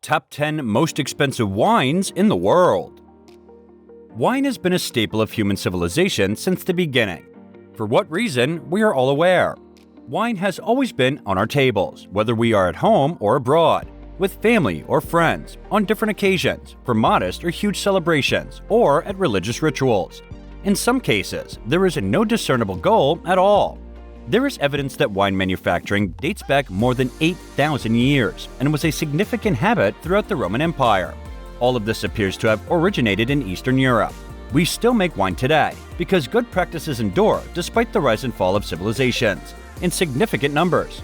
Top 10 Most Expensive Wines in the World. Wine has been a staple of human civilization since the beginning. For what reason, we are all aware. Wine has always been on our tables, whether we are at home or abroad, with family or friends, on different occasions, for modest or huge celebrations, or at religious rituals. In some cases, there is no discernible goal at all. There is evidence that wine manufacturing dates back more than 8,000 years and was a significant habit throughout the Roman Empire. All of this appears to have originated in Eastern Europe. We still make wine today because good practices endure despite the rise and fall of civilizations, in significant numbers.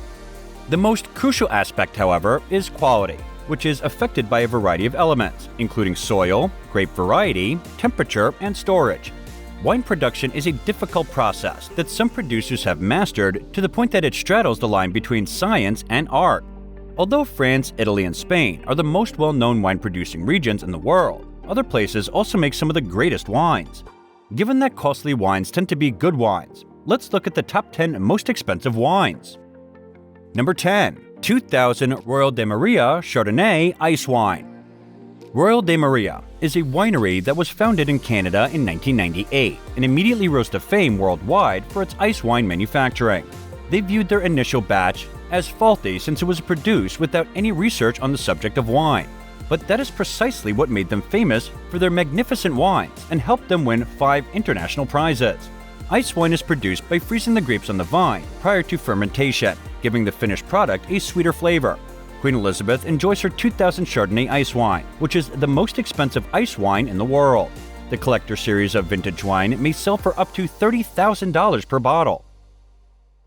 The most crucial aspect, however, is quality, which is affected by a variety of elements, including soil, grape variety, temperature, and storage. Wine production is a difficult process that some producers have mastered to the point that it straddles the line between science and art. Although France, Italy, and Spain are the most well-known wine-producing regions in the world, other places also make some of the greatest wines. Given that costly wines tend to be good wines, let's look at the top 10 most expensive wines. Number 10. 2000 Royal de Maria Chardonnay Ice Wine. Royal de Maria is a winery that was founded in Canada in 1998 and immediately rose to fame worldwide for its ice wine manufacturing. They viewed their initial batch as faulty since it was produced without any research on the subject of wine. But that is precisely what made them famous for their magnificent wines and helped them win 5 international prizes. Ice wine is produced by freezing the grapes on the vine prior to fermentation, giving the finished product a sweeter flavor. Queen Elizabeth enjoys her 2000 Chardonnay ice wine, which is the most expensive ice wine in the world. The collector series of vintage wine may sell for up to $30,000 per bottle.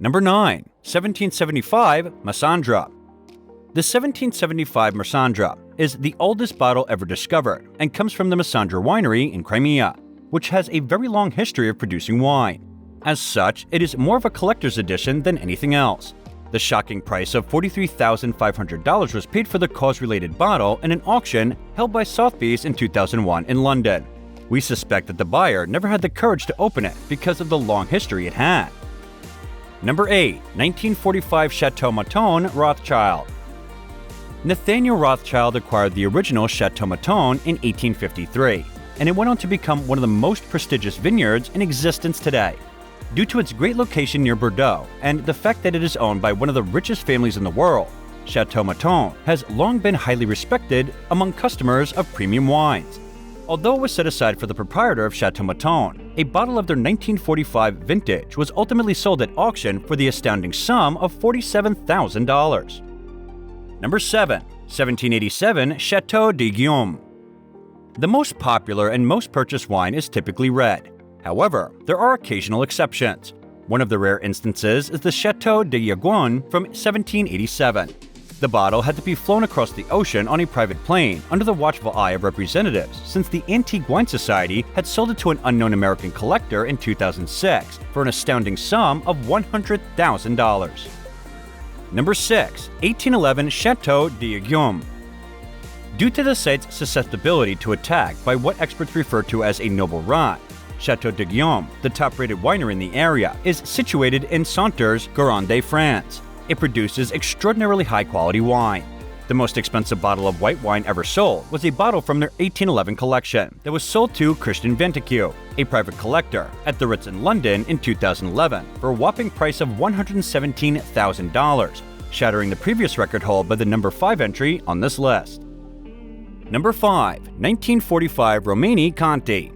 Number 9. 1775 Massandra. The 1775 Massandra is the oldest bottle ever discovered and comes from the Massandra winery in Crimea, which has a very long history of producing wine. As such, it is more of a collector's edition than anything else. The shocking price of $43,500 was paid for the cause-related bottle in an auction held by Sotheby's in 2001 in London. We suspect that the buyer never had the courage to open it because of the long history it had. Number 8. 1945 Chateau Lafite Rothschild. Nathaniel Rothschild acquired the original Chateau Lafite in 1853, and it went on to become one of the most prestigious vineyards in existence today. Due to its great location near Bordeaux and the fact that it is owned by one of the richest families in the world, Chateau Lafite has long been highly respected among customers of premium wines. Although it was set aside for the proprietor of Chateau Lafite, a bottle of their 1945 vintage was ultimately sold at auction for the astounding sum of $47,000. Number 7. 1787 Chateau de Guillaume. The most popular and most purchased wine is typically red. However, there are occasional exceptions. One of the rare instances is the Chateau de Yaguan from 1787. The bottle had to be flown across the ocean on a private plane under the watchful eye of representatives since the Antique Wine Society had sold it to an unknown American collector in 2006 for an astounding sum of $100,000. Number 6. 1811 Chateau de Guillaume. Due to the site's susceptibility to attack by what experts refer to as a noble rot, Chateau de Guillaume, the top-rated winery in the area, is situated in Sauteurs, Gironde, France. It produces extraordinarily high-quality wine. The most expensive bottle of white wine ever sold was a bottle from their 1811 collection that was sold to Christian Ventecue, a private collector, at the Ritz in London in 2011 for a whopping price of $117,000, shattering the previous record held by the number 5 entry on this list. Number 5. 1945 Romanée-Conti.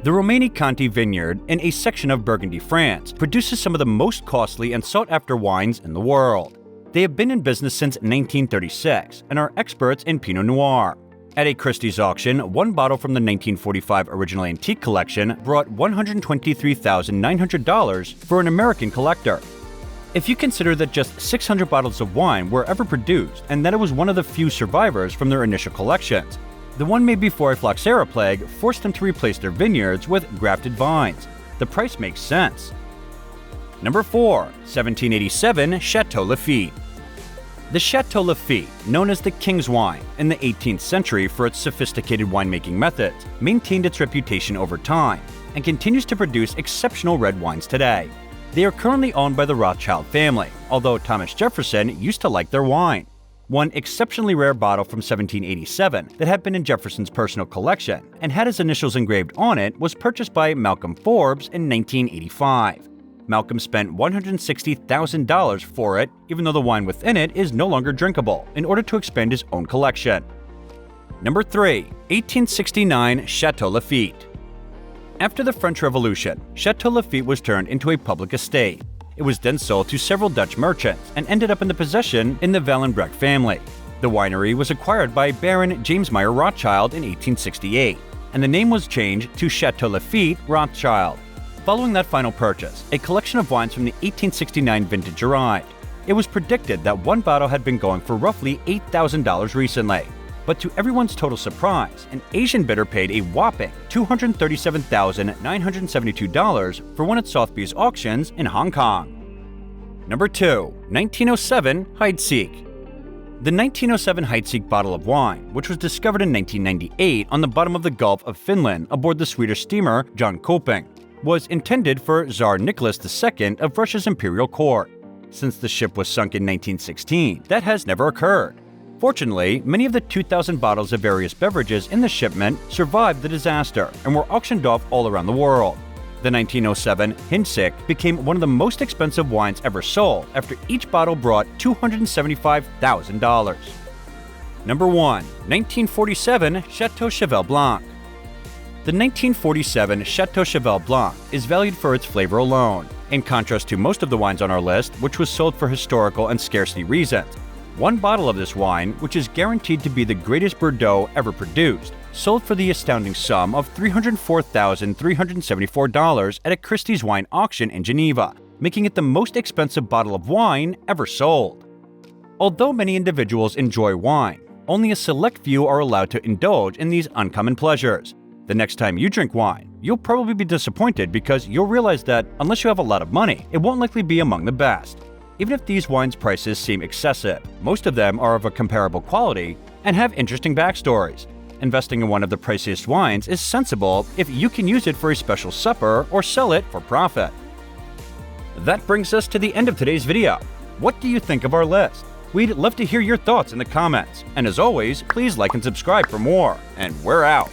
The Romanée-Conti vineyard, in a section of Burgundy, France, produces some of the most costly and sought-after wines in the world. They have been in business since 1936 and are experts in Pinot Noir. At a Christie's auction, one bottle from the 1945 Original Antique Collection brought $123,900 for an American collector. If you consider that just 600 bottles of wine were ever produced and that it was one of the few survivors from their initial collections, the one made before a phylloxera plague forced them to replace their vineyards with grafted vines. The price makes sense. Number 4. 1787 Chateau Lafite. The Chateau Lafite, known as the King's Wine in the 18th century for its sophisticated winemaking methods, maintained its reputation over time and continues to produce exceptional red wines today. They are currently owned by the Rothschild family, although Thomas Jefferson used to like their wine. One exceptionally rare bottle from 1787 that had been in Jefferson's personal collection and had his initials engraved on it was purchased by Malcolm Forbes in 1985. Malcolm spent $160,000 for it, even though the wine within it is no longer drinkable, in order to expand his own collection. Number 3. 1869 Chateau Lafite. After the French Revolution, Chateau Lafite was turned into a public estate. It was then sold to several Dutch merchants and ended up in the possession in the Wallenbrecht family. The winery was acquired by Baron James Meyer Rothschild in 1868, and the name was changed to Chateau Lafite Rothschild. Following that final purchase, a collection of wines from the 1869 vintage arrived. It was predicted that one bottle had been going for roughly $8,000 recently. But to everyone's total surprise, an Asian bidder paid a whopping $237,972 for one at Sotheby's auctions in Hong Kong. Number 2. 1907 Heidsieck. The 1907 Heidsieck bottle of wine, which was discovered in 1998 on the bottom of the Gulf of Finland aboard the Swedish steamer Jönköping, was intended for Tsar Nicholas II of Russia's imperial court. Since the ship was sunk in 1916, that has never occurred. Fortunately, many of the 2,000 bottles of various beverages in the shipment survived the disaster and were auctioned off all around the world. The 1907 Heidsieck became one of the most expensive wines ever sold after each bottle brought $275,000. Number 1. 1947 Chateau Cheval Blanc. The 1947 Chateau Cheval Blanc is valued for its flavor alone, in contrast to most of the wines on our list, which was sold for historical and scarcity reasons. One bottle of this wine, which is guaranteed to be the greatest Bordeaux ever produced, sold for the astounding sum of $304,374 at a Christie's wine auction in Geneva, making it the most expensive bottle of wine ever sold. Although many individuals enjoy wine, only a select few are allowed to indulge in these uncommon pleasures. The next time you drink wine, you'll probably be disappointed because you'll realize that, unless you have a lot of money, it won't likely be among the best. Even if these wines' prices seem excessive, most of them are of a comparable quality and have interesting backstories. Investing in one of the priciest wines is sensible if you can use it for a special supper or sell it for profit. That brings us to the end of today's video. What do you think of our list? We'd love to hear your thoughts in the comments. And as always, please like and subscribe for more. And we're out.